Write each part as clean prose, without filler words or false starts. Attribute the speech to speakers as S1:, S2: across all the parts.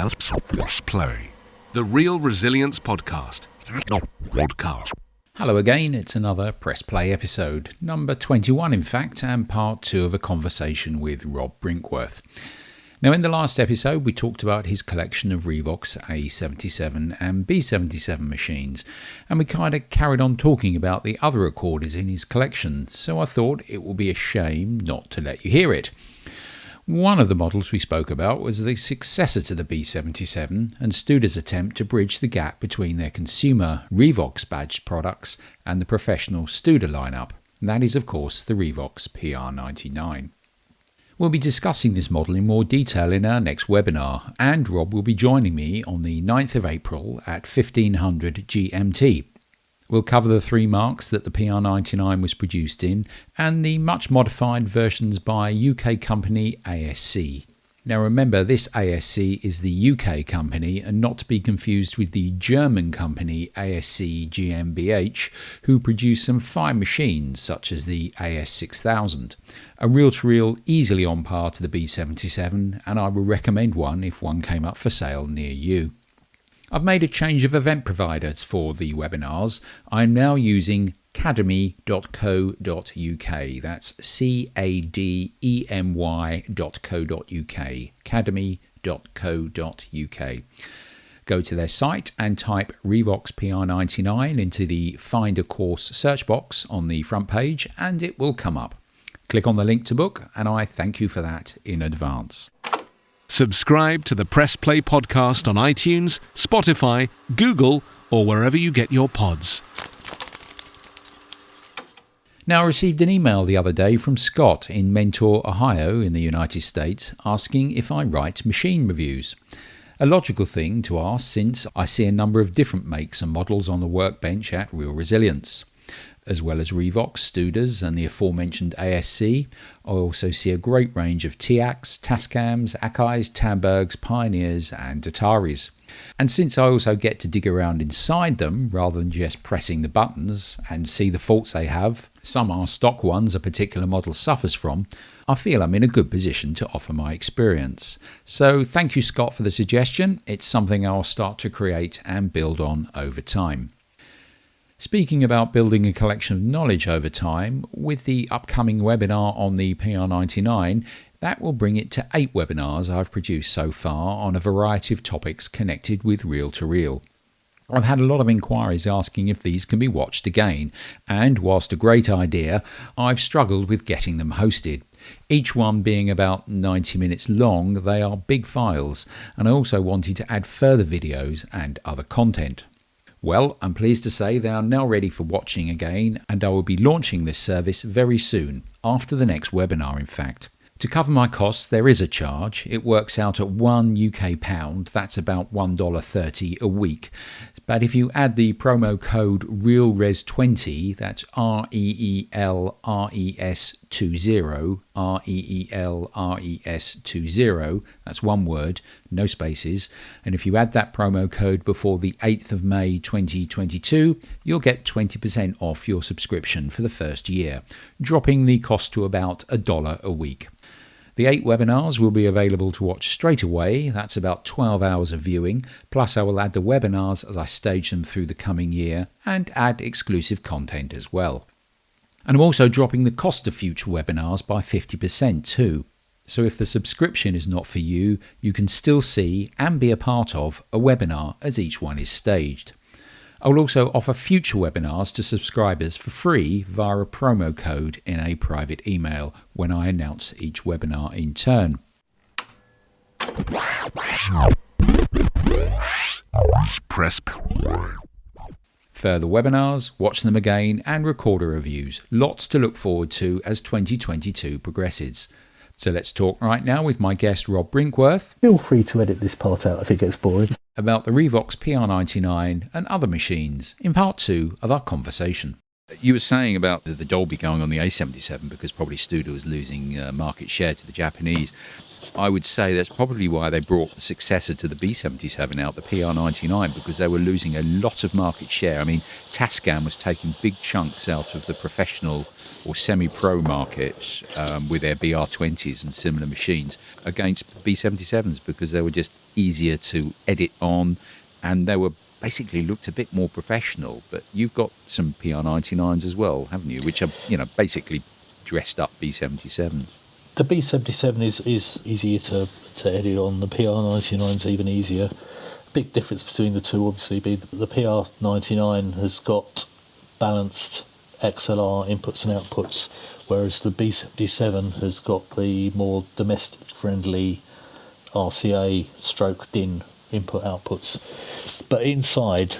S1: Press Play, the Real Resilience Podcast.
S2: Hello again, it's another Press Play episode, number 21 in fact, and part 2 of a conversation with Rob Brinkworth. Now in the last episode we talked about his collection of Revox A77 and B77 machines, and we kind of carried on talking about the other recorders in his collection, so I thought it would be a shame not to let you hear it. One of the models we spoke about was the successor to the B77 and Studer's attempt to bridge the gap between their consumer Revox badged products and the professional Studer lineup. And that is of course the Revox PR99. We'll be discussing this model in more detail in our next webinar, and Rob will be joining me on the 9th of April at 1500 GMT. We'll cover the 3 marks that the PR99 was produced in and the much modified versions by UK company ASC. Now remember, this ASC is the UK company and not to be confused with the German company ASC GmbH, who produce some fine machines such as the AS6000. A reel-to-reel easily on par to the B77, and I would recommend one if one came up for sale near you. I've made a change of event providers for the webinars. I'm now using cademy.co.uk. That's cademy.co.uk. cademy.co.uk. Go to their site and type Revox PR99 into the Find a Course search box on the front page and it will come up. Click on the link to book and I thank you for that in advance.
S1: Subscribe to the Press Play podcast on iTunes, Spotify, Google, or wherever you get your pods.
S2: Now, I received an email the other day from Scott in Mentor, Ohio in the United States asking if I write machine reviews. A logical thing to ask since I see a number of different makes and models on the workbench at Real Resilience. As well as Revox, Studers and the aforementioned ASC, I also see a great range of TIACs, Tascams, Akai's, Tambergs, Pioneers and Ataris. And since I also get to dig around inside them rather than just pressing the buttons and see the faults they have, some are stock ones a particular model suffers from, I feel I'm in a good position to offer my experience. So thank you Scott for the suggestion, it's something I'll start to create and build on over time. Speaking about building a collection of knowledge over time, with the upcoming webinar on the PR99, that will bring it to 8 webinars I've produced so far on a variety of topics connected with reel-to-reel. I've had a lot of inquiries asking if these can be watched again, and whilst a great idea, I've struggled with getting them hosted. Each one being about 90 minutes long, they are big files, and I also wanted to add further videos and other content. Well, I'm pleased to say they are now ready for watching again, and I will be launching this service very soon, after the next webinar in fact. To cover my costs there is a charge. It works out at £1 UK, that's about $1.30 a week. But if you add the promo code REALRES20, that's REELRES20, REELRES20, that's one word, no spaces, and if you add that promo code before the 8th of May 2022, you'll get 20% off your subscription for the first year, dropping the cost to about $1 a week. The 8 webinars will be available to watch straight away, that's about 12 hours of viewing, plus I will add the webinars as I stage them through the coming year and add exclusive content as well. And I'm also dropping the cost of future webinars by 50% too. So if the subscription is not for you, you can still see and be a part of a webinar as each one is staged. I will also offer future webinars to subscribers for free via a promo code in a private email when I announce each webinar in turn.
S1: Press
S2: Further webinars, watch them again and recorder reviews. Lots to look forward to as 2022 progresses. So let's talk right now with my guest Rob Brinkworth.
S3: Feel free to edit this part out if it gets boring.
S2: About the Revox PR99 and other machines in part 2 of our conversation. You were saying about the Dolby going on the A77 because probably Studer was losing market share to the Japanese. I would say that's probably why they brought the successor to the B77 out, the PR99, because they were losing a lot of market share. I mean, Tascam was taking big chunks out of the professional or semi-pro market with their BR20s and similar machines against B77s because they were just easier to edit on, and they were basically looked a bit more professional. But you've got some PR99s as well, haven't you, which are, basically dressed up B77s.
S3: The B77 is easier to edit on. The PR99 is even easier. Big difference between the two, obviously, being the PR99 has got balanced XLR inputs and outputs, whereas the B77 has got the more domestic-friendly RCA stroke DIN input outputs. But inside,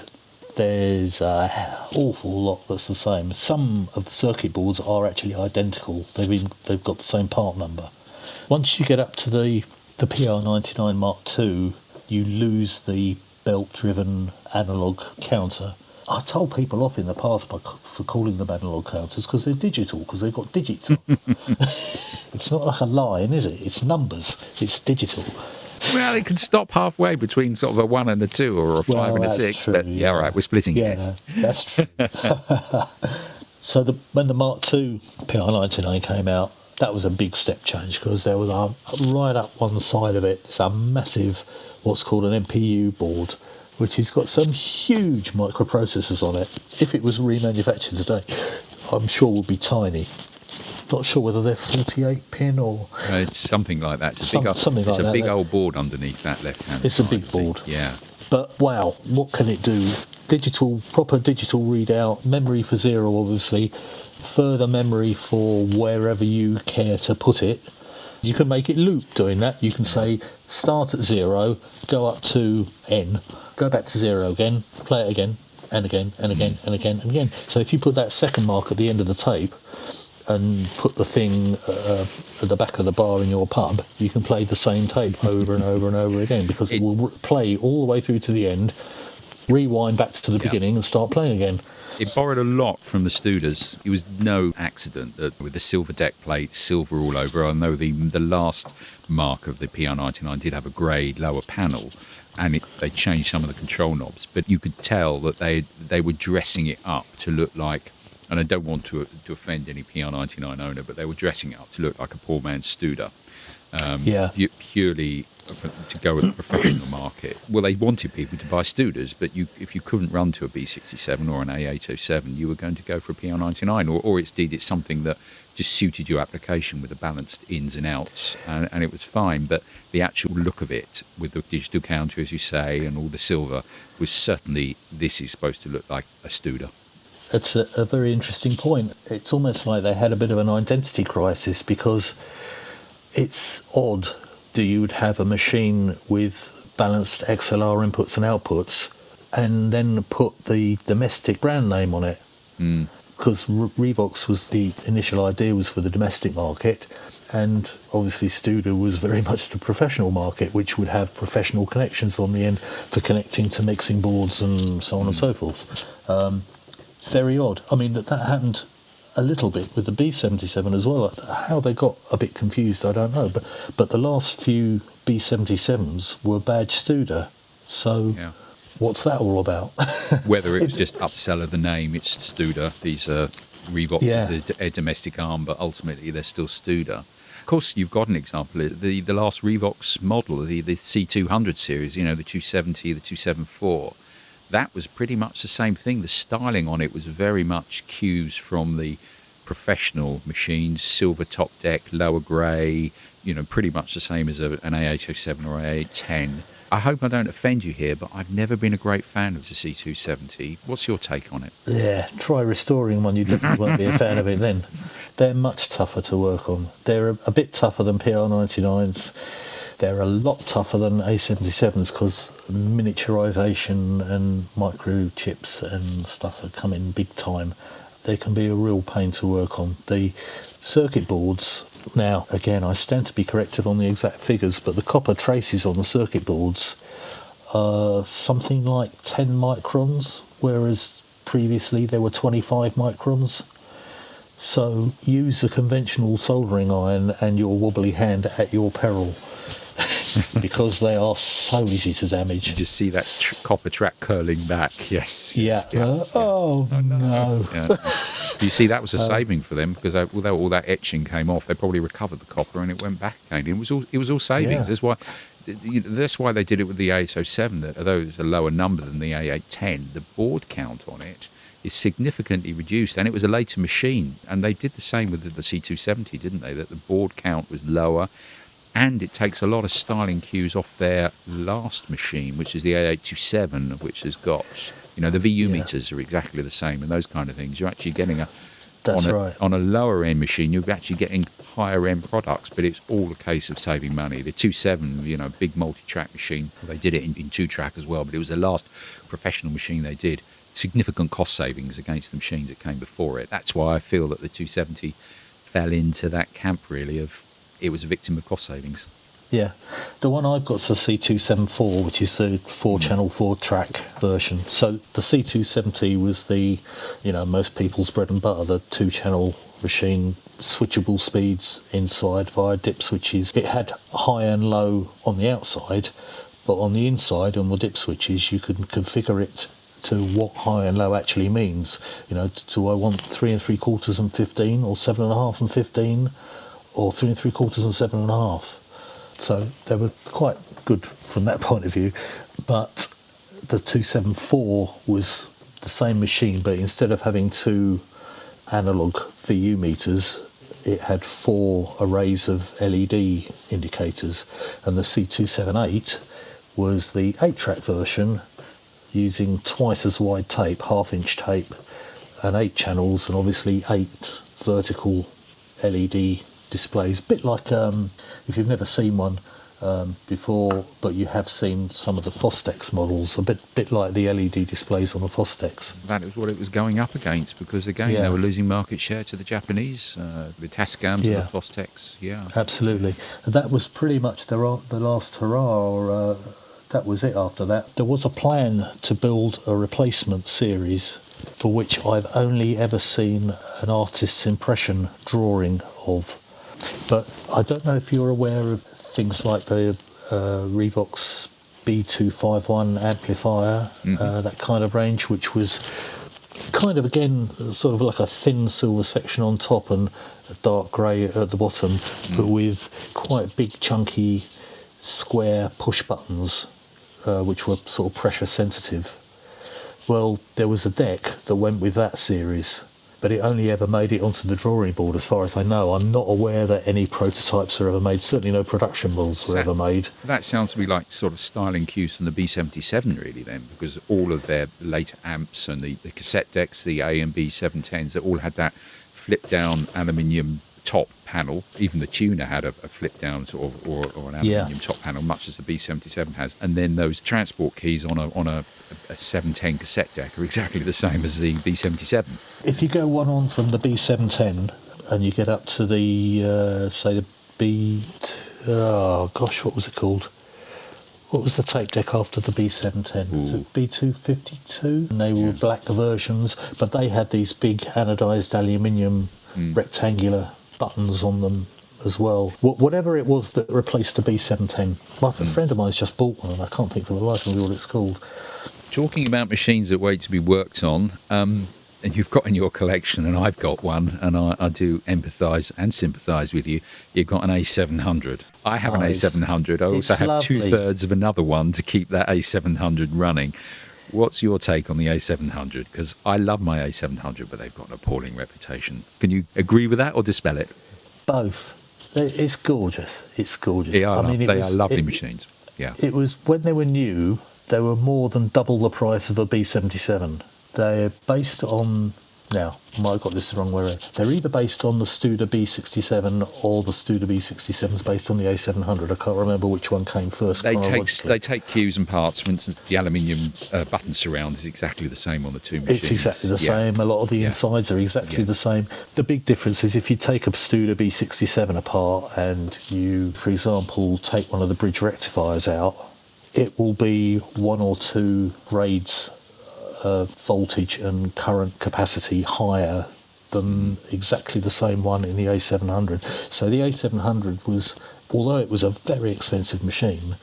S3: there's an awful lot that's the same. Some of the circuit boards are actually identical. They've got the same part number. Once you get up to the PR99 Mark II, you lose the belt-driven analog counter. I told people off in the past for calling them analog counters because they're digital, because they've got digits on. It's not like a line, is it? It's numbers. It's digital.
S2: Well, it can stop halfway between sort of a 1 and a 2 or a 5 and a 6.
S3: True,
S2: but yeah, all right, we're splitting hairs.
S3: Yeah, that's true. So when the Mark II PR99 came out, that was a big step change because there was right up one side of it, it's a massive, what's called an MPU board, which has got some huge microprocessors on it. If it was remanufactured today, I'm sure would be tiny. Not sure whether they're 48 pin or...
S2: It's something like that. It's a big old board underneath that left-hand side.
S3: It's a big board.
S2: Yeah.
S3: But wow, what can it do? Proper digital readout, memory for 0 obviously, further memory for wherever you care to put it. You can make it loop doing that. You can say start at 0, go up to N, go back to 0 again, play it again, and again, and again, and again, and again. So if you put that second mark at the end of the tape and put the thing at the back of the bar in your pub, you can play the same tape over and over and over again because it will play all the way through to the end, rewind back to the beginning and start playing again.
S2: It borrowed a lot from the Studers. It was no accident that with the silver deck plate, silver all over, I know the last mark of the PR99 did have a grey lower panel, and they changed some of the control knobs, but you could tell that they were dressing it up to look like, and I don't want to offend any PR99 owner, but they were dressing it up to look like a poor man's Studer. Purely to go at the professional market. Well, they wanted people to buy Studers, but if you couldn't run to a B67 or an A807, you were going to go for a PR99, or it's something that just suited your application with the balanced ins and outs, and it was fine. But the actual look of it, with the digital counter, as you say, and all the silver, was certainly, this is supposed to look like a Studer.
S3: That's a very interesting point. It's almost like they had a bit of an identity crisis because it's odd that you would have a machine with balanced XLR inputs and outputs and then put the domestic brand name on it. Because Revox was the initial idea was for the domestic market, and obviously Studer was very much the professional market, which would have professional connections on the end for connecting to mixing boards and so on and so forth. Very odd. I mean, that happened a little bit with the B77 as well. How they got a bit confused, I don't know. But the last few B77s were badge Studer. So what's that all about?
S2: Whether it was just upsell of the name, it's Studer. These are Revox is a domestic arm, but ultimately they're still Studer. Of course, you've got an example. The last Revox model, the C200 series, the 270, the 274, that was pretty much the same thing. The styling on it was very much cues from the professional machines, silver top deck, lower grey, pretty much the same as an A807 or A810. I hope I don't offend you here, but I've never been a great fan of the C270. What's your take on it? Yeah,
S3: try restoring one. You definitely won't be a fan of it then. They're much tougher to work on. They're a bit tougher than PR99s. They're a lot tougher than A77s because miniaturisation and microchips and stuff are coming big time. They can be a real pain to work on. The circuit boards, now again I stand to be corrected on the exact figures, but the copper traces on the circuit boards are something like 10 microns, whereas previously they were 25 microns. So use a conventional soldering iron and your wobbly hand at your peril. because they are so easy to damage.
S2: You just see that copper track curling back. Yes.
S3: Yeah. Oh, no.
S2: Yeah. You see, that was a saving for them, because although all that etching came off, they probably recovered the copper and it went back again. It was all savings.
S3: Yeah.
S2: That's why they did it with the A700. That although it's a lower number than the A810, the board count on it is significantly reduced, and it was a later machine. And they did the same with the C270, didn't they? That the board count was lower, and it takes a lot of styling cues off their last machine, which is the A827, which has got, the VU meters are exactly the same, and those kind of things. You're actually getting on a lower end machine, you're actually getting higher end products, but it's all a case of saving money. The 27, big multi-track machine, they did it in 2-track as well, but it was the last professional machine they did. Significant cost savings against the machines that came before it. That's why I feel that the 270 fell into that camp, really, of it was a victim of cost savings.
S3: Yeah. The one I've got is the C274, which is the 4-channel, 4-track version. So the C270 was the, most people's bread and butter, the 2-channel machine, switchable speeds inside via dip switches. It had high and low on the outside, but on the inside, on the dip switches, you could configure it to what high and low actually means. Do I want 3 3/4 and 15, or 7.5 and 15, or 3 3/4 and 7.5? So they were quite good from that point of view. But the 274 was the same machine, but instead of having 2 analog VU meters, it had 4 arrays of LED indicators. And the C278 was the 8-track version, using twice as wide tape, 1/2-inch tape, and 8 channels, and obviously 8 vertical LED displays. A bit like, if you've never seen one before, but you have seen some of the Fostex models, a bit like the LED displays on the Fostex.
S2: That is what it was going up against, because again, they were losing market share to the Japanese, the Tascams and the Fostex. Yeah,
S3: absolutely. And that was pretty much the last hurrah. That was it after that. There was a plan to build a replacement series, for which I've only ever seen an artist's impression drawing of. But I don't know if you're aware of things like the Revox B251 amplifier, that kind of range, which was kind of, again, sort of like a thin silver section on top and a dark grey at the bottom, but with quite big, chunky, square push buttons, which were sort of pressure sensitive. Well, there was a deck that went with that series, but it only ever made it onto the drawing board, as far as I know. I'm not aware that any prototypes are ever made. Certainly no production models were ever made.
S2: That sounds to me like sort of styling cues from the B77, really, then, because all of their later amps and the cassette decks, the A and B710s, that all had that flip-down aluminium top panel. Even the tuner had a flip-down sort of, or an aluminium top panel, much as the B77 has. And then those transport keys on a 710 cassette deck are exactly the same as the B77.
S3: If you go one on from the B710 and you get up to the, say, the what was it called? What was the tape deck after the B710? Was it B252? And they were black versions, but they had these big anodised aluminium rectangular buttons on them as well. Whatever it was that replaced the B710. My friend of mine's just bought one, and I can't think for the life of me what it's called.
S2: Talking about machines that wait to be worked on, and you've got in your collection, and I've got one, and I do empathise and sympathise with you. You've got an A700. I have an A700. I also have lovely. 2/3 of another one to keep that A700 running. What's your take on the A700? Because I love my A700, but they've got an appalling reputation. Can you agree with that or dispel it?
S3: Both. It's gorgeous. It's gorgeous.
S2: They are lovely machines. Yeah.
S3: It was, when they were new, they were more than double the price of a B77. They're based on, now, I might have got this the wrong way. They're either based on the Studer B67 or the Studer B67 is based on the A700. I can't remember which one came first.
S2: They take cues and parts. For instance, the aluminium button surround is exactly the same on the two machines.
S3: It's exactly the same. A lot of the insides are exactly the same. The big difference is if you take a Studer B67 apart and you, for example, take one of the bridge rectifiers out, it will be 1 or 2 grades voltage and current capacity higher than exactly the same one in the A700. So the A700 was although it was a very expensive machine,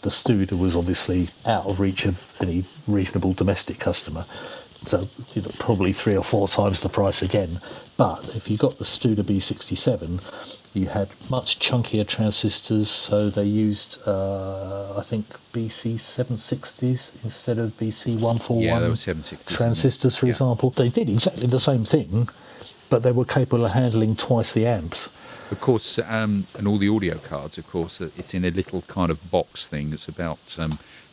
S3: the Studer was obviously out of reach of any reasonable domestic customer. So probably 3 or 4 times the price again. But if you got the Studer B67, you had much chunkier transistors, so they used, I think, BC760s instead of BC141
S2: Yeah, there were 760s
S3: transistors, for example. They did exactly the same thing, but they were capable of handling twice the amps.
S2: Of course, and all the audio cards, of course, it's in a little kind of box thing that's about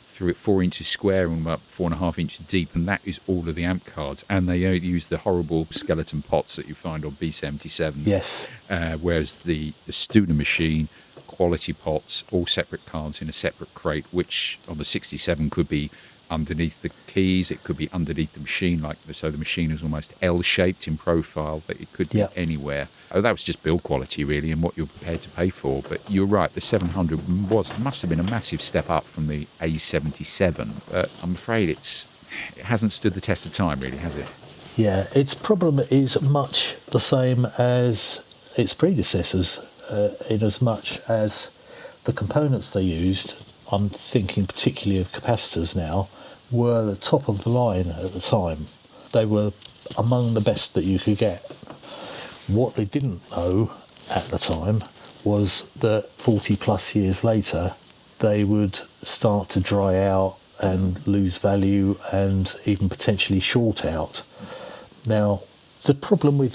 S2: 4 inches square and about 4.5 inches deep, and that is all of the amp cards. And they use the horrible skeleton pots that you find on B77.
S3: Yes.
S2: Whereas the Studer machine, quality pots, all separate cards in a separate crate, which on the 67 could be underneath the keys, it could be underneath the machine, so the machine is almost L-shaped in profile, but it could be anywhere. Oh, that was just build quality really, and what you're prepared to pay for. But you're right, the 700 must have been a massive step up from the A77, but I'm afraid it hasn't stood the test of time really, has it?
S3: Yeah, its problem is much the same as its predecessors, in as much as the components they used, I'm thinking particularly of capacitors now, were the top of the line at the time. They were among the best that you could get. What they didn't know at the time was that 40 plus years later they would start to dry out and lose value and even potentially short out. Now, the problem with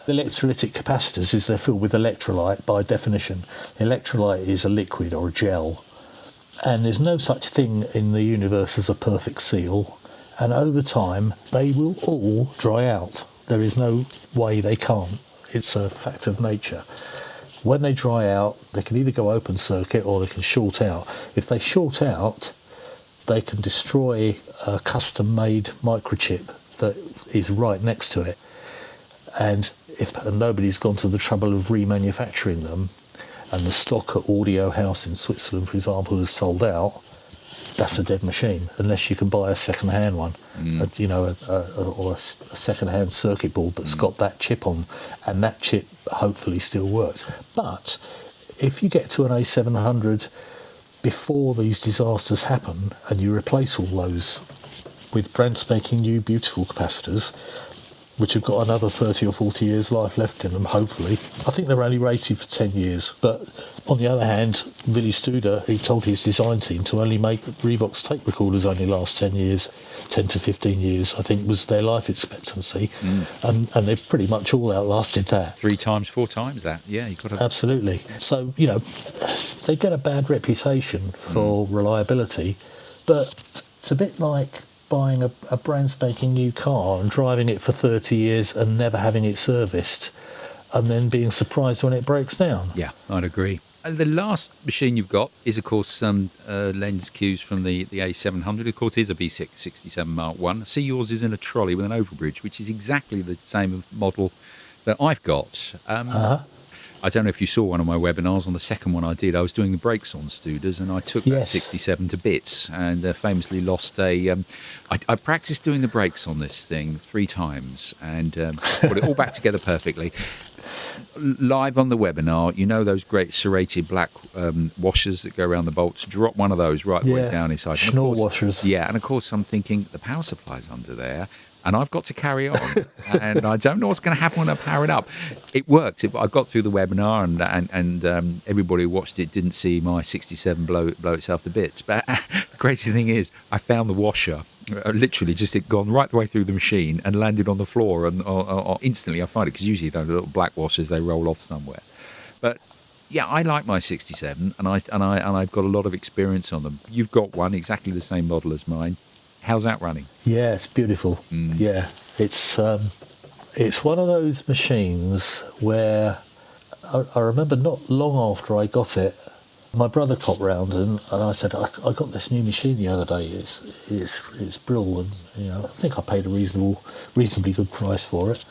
S3: electrolytic capacitors is they're filled with electrolyte by definition. Electrolyte is a liquid or a gel. And there's no such thing in the universe as a perfect seal, and over time they will all dry out. There is no way they can't. It's a fact of nature. When they dry out, they can either go open circuit or they can short out. If they short out, they can destroy a custom-made microchip that is right next to it. And if nobody's gone to the trouble of remanufacturing them, and the stock at Audio House in Switzerland, for example, is sold out, that's a dead machine, unless you can buy a second-hand one, or a second-hand circuit board that's got that chip on, and that chip hopefully still works. But if you get to an A700 before these disasters happen, and you replace all those with brand spanking new beautiful capacitors, which have got another 30 or 40 years life left in them, hopefully. I think they're only rated for 10 years. But on the other hand, Willy Studer, he told his design team to only make Revox tape recorders only last 10 years, 10 to 15 years, I think was their life expectancy. And they've pretty much all outlasted that.
S2: 3 times, 4 times that, yeah. You've got to...
S3: Absolutely. So, they get a bad reputation for reliability, but it's a bit like buying a brand spanking new car and driving it for 30 years and never having it serviced and then being surprised when it breaks down.
S2: Yeah, I'd agree. The last machine you've got is, of course, some lens cues from the A700. Of course, is a B67 Mark 1. I see yours is in a trolley with an overbridge, which is exactly the same model that I've got. I don't know if you saw one of my webinars. On the second one I did, I was doing the brakes on Studers, and I took that 67 to bits and famously lost a... I practiced doing the brakes on this thing 3 times and put it all back together perfectly. Live on the webinar, those great serrated black washers that go around the bolts, drop one of those right the way down inside.
S3: Schnorr washers.
S2: Yeah, and of course I'm thinking the power supply's under there, and I've got to carry on, and I don't know what's going to happen when I power it up. It worked. I got through the webinar, and everybody who watched it didn't see my 67 blow itself to bits. But the crazy thing is, I found the washer. Literally just it gone right the way through the machine and landed on the floor, and instantly I find it, because usually those little black washers, they roll off somewhere. But yeah, I like my 67, and I've got a lot of experience on them. You've got one exactly the same model as mine. How's that running?
S3: Yeah, it's beautiful. Yeah, it's one of those machines where I remember not long after I got it, my brother popped round and I said, I got this new machine the other day. It's brilliant. I think I paid a reasonably good price for it,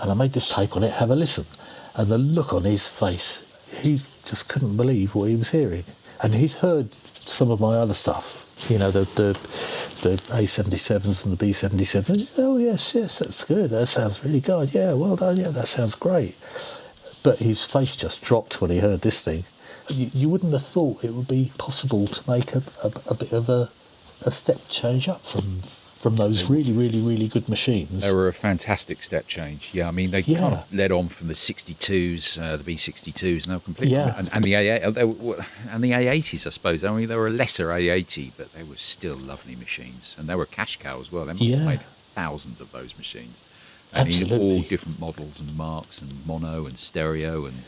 S3: and I made this tape on it. Have a listen. And the look on his face, he just couldn't believe what he was hearing. And he's heard some of my other stuff. The A77s and the B77. Oh yes, that's good. That sounds really good. Yeah, well done. Yeah, that sounds great. But his face just dropped when he heard this thing. You wouldn't have thought it would be possible to make a bit of a step change up from those really, really, really good machines.
S2: They were a fantastic step change. Yeah, I mean, they kind of led on from the 62s, the B62s, and they were completely... And the A80s, I suppose. I mean, they were a lesser A80, but they were still lovely machines. And they were a cash cow as well. They must have made thousands of those machines. And in all different models and marks and mono and stereo and,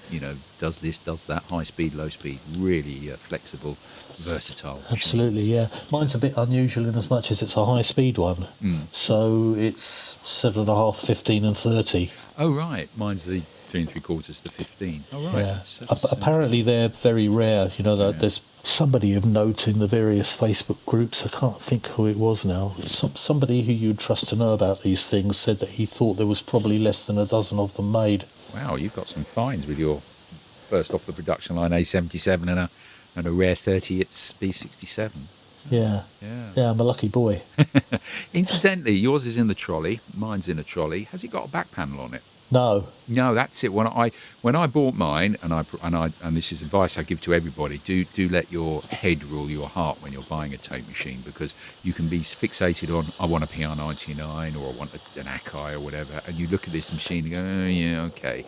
S2: does this, does that, high speed, low speed, really flexible, versatile.
S3: Absolutely, yeah. Mine's a bit unusual in as much as it's a high speed one. So it's 7.5, 15 and 30.
S2: Oh, right. Mine's the 3 3/4 to 15. Oh, right.
S3: Yeah. Apparently they're very rare. There's somebody of note in the various Facebook groups. I can't think who it was now. Somebody who you'd trust to know about these things said that he thought there was probably less than a dozen of them made.
S2: Wow, you've got some finds with your first off the production line A77 and a rare 30 it's B67.
S3: Yeah, I'm a lucky boy.
S2: Incidentally, yours is in the trolley, mine's in a trolley. Has it got a back panel on it?
S3: No,
S2: that's it. When I bought mine, and this is advice I give to everybody: do let your head rule your heart when you're buying a tape machine, because you can be fixated on I want a PR99 or I want an Akai or whatever, and you look at this machine and go, oh yeah, okay.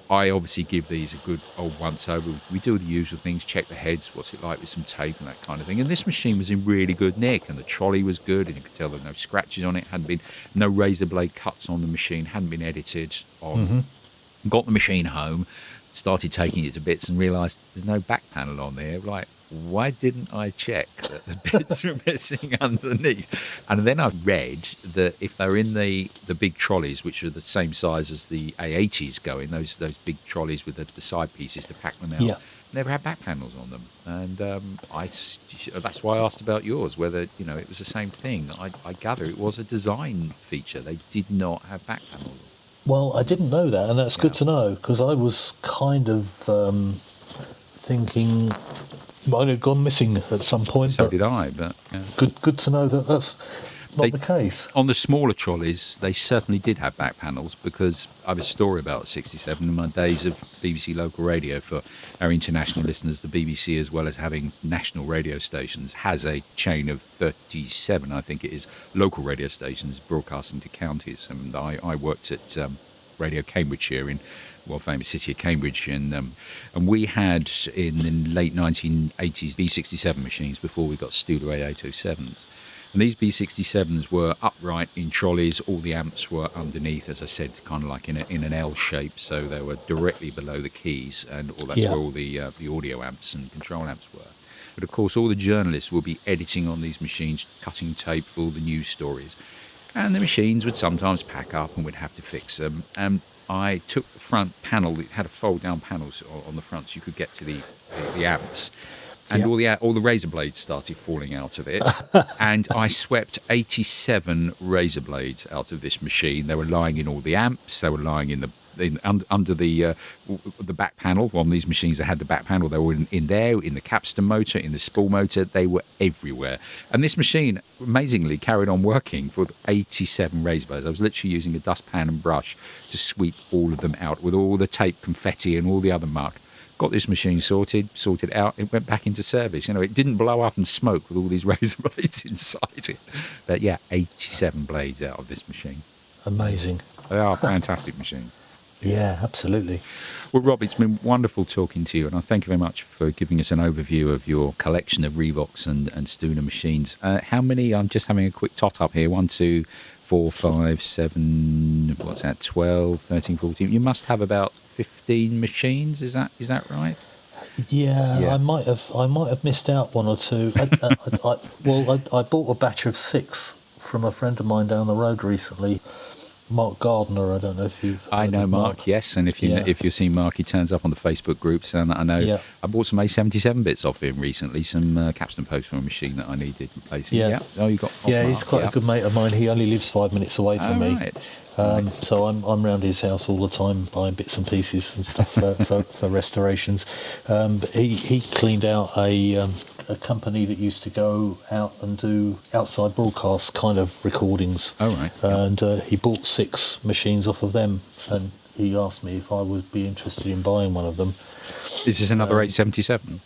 S2: I obviously give these a good old once over. We do the usual things, check the heads, what's it like with some tape and that kind of thing. And this machine was in really good nick, and the trolley was good, and you could tell there were no scratches on it, hadn't been no razor blade cuts on the machine, hadn't been edited on. Got the machine home, started taking it to bits and realised there's no back panel on there. Like, why didn't I check that the bits were missing underneath? And then I read that if they're in the big trolleys, which are the same size as the A80s going, those big trolleys with the side pieces to pack them out, never had back panels on them. And that's why I asked about yours, whether it was the same thing. I gather it was a design feature. They did not have back panels.
S3: Well, I didn't know that, and that's good to know, because I was kind of thinking mine had gone missing at some point.
S2: So did I, but... Yeah.
S3: Good to know that that's not the case.
S2: On the smaller trolleys, they certainly did have back panels, because I have a story about 67 in my days of BBC local radio. For our international listeners, the BBC, as well as having national radio stations, has a chain of 37, I think it is, local radio stations broadcasting to counties. And I worked at Radio Cambridgeshire in famous city of Cambridge, and we had in the late 1980s B67 machines before we got Studer A807s. And these B67s were upright in trolleys. All the amps were underneath, as I said, kind of like in an L shape, so they were directly below the keys, and that's where all the audio amps and control amps were. But of course, all the journalists will be editing on these machines, cutting tape for all the news stories, and the machines would sometimes pack up, and we'd have to fix them. And I took the front panel; it had a fold-down panels on the front, so you could get to the amps. And all the razor blades started falling out of it. And I swept 87 razor blades out of this machine. They were lying in all the amps. They were lying under the back panel. On these machines that had the back panel, they were in there, in the capstan motor, in the spool motor. They were everywhere. And this machine, amazingly, carried on working for 87 razor blades. I was literally using a dustpan and brush to sweep all of them out with all the tape, confetti, and all the other muck. Got this machine sorted out. It went back into service. It didn't blow up and smoke with all these razor blades inside it. But 87 blades out of this machine.
S3: Amazing.
S2: They are fantastic machines.
S3: Yeah, absolutely.
S2: Well, Rob, it's been wonderful talking to you, and I thank you very much for giving us an overview of your collection of Revox and Studer machines. How many? I'm just having a quick tot up here. 1, 2, 4, 5, 7. What's that? 12, 13, 14. You must have about 15 machines. Is that right?
S3: Yeah. I might have missed out 1 or 2. I bought a batch of 6 from a friend of mine down the road recently. Mark Gardner, I don't know if you've...
S2: I know Mark, yes, and if you've seen Mark, he turns up on the Facebook groups, and I know I bought some A77 bits off him recently, some capstan posts from a machine that I needed replacing. Oh, you got...
S3: he's quite a good mate of mine. He only lives 5 minutes away from me. Right. So I'm round his house all the time buying bits and pieces and stuff for restorations. But he cleaned out a company that used to go out and do outside broadcast kind of recordings.
S2: Oh, right.
S3: And he bought 6 machines off of them, and he asked me if I would be interested in buying one of them.
S2: Is this another 877?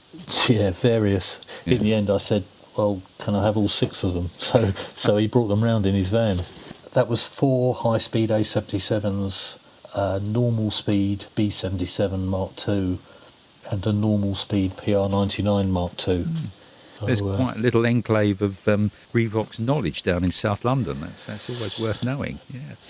S3: Yeah, various.
S2: Yeah.
S3: In the end, I said, well, can I have all 6 of them? So he brought them round in his van. That was 4 high-speed A77s, normal speed B77 Mark II, and a normal speed PR99 Mark II.
S2: There's quite a little enclave of Revox knowledge down in South London. That's always worth knowing.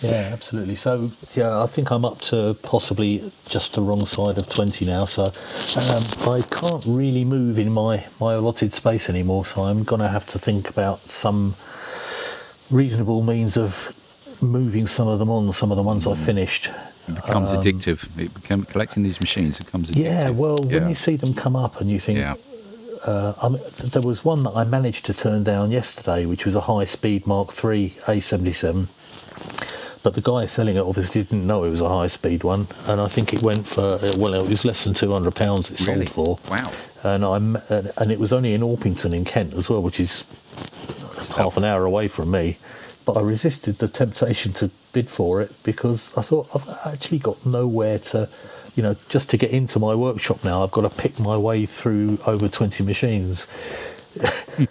S3: Yeah, absolutely. So, I think I'm up to possibly just the wrong side of 20 now. So I can't really move in my allotted space anymore. So I'm going to have to think about some reasonable means of moving some of them on, some of the ones I finished.
S2: It becomes addictive. Collecting these machines becomes addictive.
S3: Yeah, well, when you see them come up and you think...
S2: Yeah.
S3: There was one that I managed to turn down yesterday, which was a high-speed Mark III A77. But the guy selling it obviously didn't know it was a high-speed one, and I think it went for, it was less than £200 it sold for.
S2: Wow.
S3: And it was only in Orpington in Kent as well, which is half an hour away from me. But I resisted the temptation to bid for it because I thought, I've actually got nowhere to... just to get into my workshop now, I've got to pick my way through over 20 machines,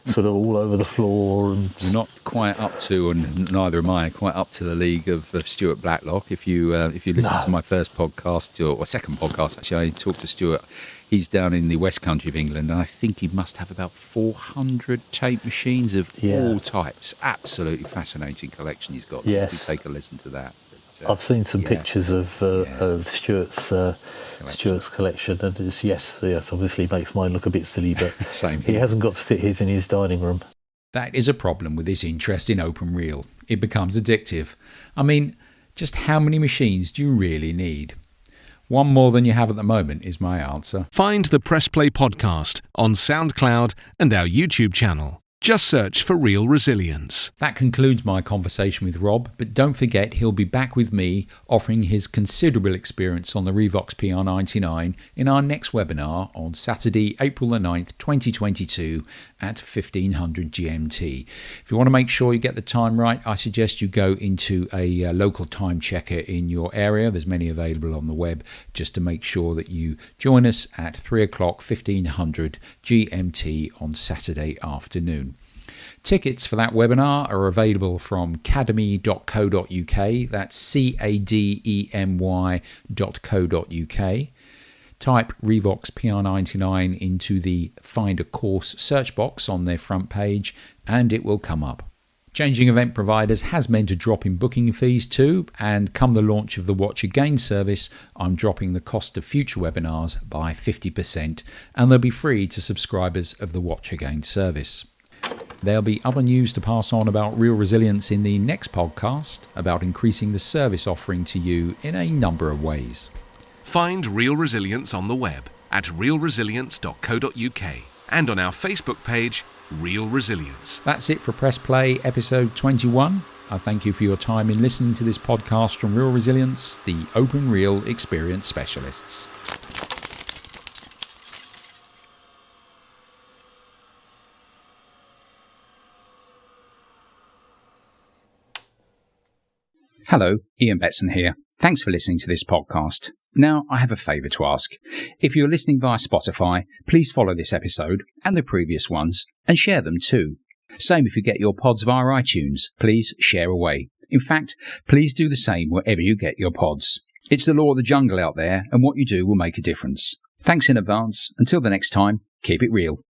S3: sort of all over the floor. And
S2: you're not quite up to, and neither am I, quite up to the league of Stuart Blacklock. If you listen to my first podcast, or second podcast, actually, I talked to Stuart. He's down in the West Country of England, and I think he must have about 400 tape machines of all types. Absolutely fascinating collection he's got.
S3: Yes.
S2: You take a listen to that.
S3: I've seen some pictures of Stuart's collection, and it's yes, obviously makes mine look a bit silly, but
S2: Same
S3: he
S2: here.
S3: hasn't got to fit his in his dining room.
S2: That is a problem with this interest in open reel. It becomes addictive. I mean, just how many machines do you really need? One more than you have at the moment is my answer.
S1: Find the Press Play podcast on SoundCloud and our YouTube channel. Just search for Real Resilience.
S2: That concludes my conversation with Rob, but don't forget he'll be back with me offering his considerable experience on the Revox PR99 in our next webinar on Saturday, April the 9th, 2022 at 1500 GMT. If you want to make sure you get the time right, I suggest you go into a local time checker in your area. There's many available on the web, just to make sure that you join us at 3 o'clock, 1500 GMT on Saturday afternoon. Tickets for that webinar are available from cademy.co.uk. That's cademy.co.uk. Type Revox PR99 into the Find a Course search box on their front page and it will come up. Changing event providers has meant a drop in booking fees too, and come the launch of the Watch Again service, I'm dropping the cost of future webinars by 50%, and they'll be free to subscribers of the Watch Again service. There'll be other news to pass on about Real Resilience in the next podcast, about increasing the service offering to you in a number of ways.
S1: Find Real Resilience on the web at realresilience.co.uk and on our Facebook page, Real Resilience.
S2: That's it for Press Play episode 21. I thank you for your time in listening to this podcast from Real Resilience, the open reel experience specialists. Hello, Ian Betson here. Thanks for listening to this podcast. Now, I have a favour to ask. If you're listening via Spotify, please follow this episode and the previous ones and share them too. Same if you get your pods via iTunes, please share away. In fact, please do the same wherever you get your pods. It's the law of the jungle out there, and what you do will make a difference. Thanks in advance. Until the next time, keep it real.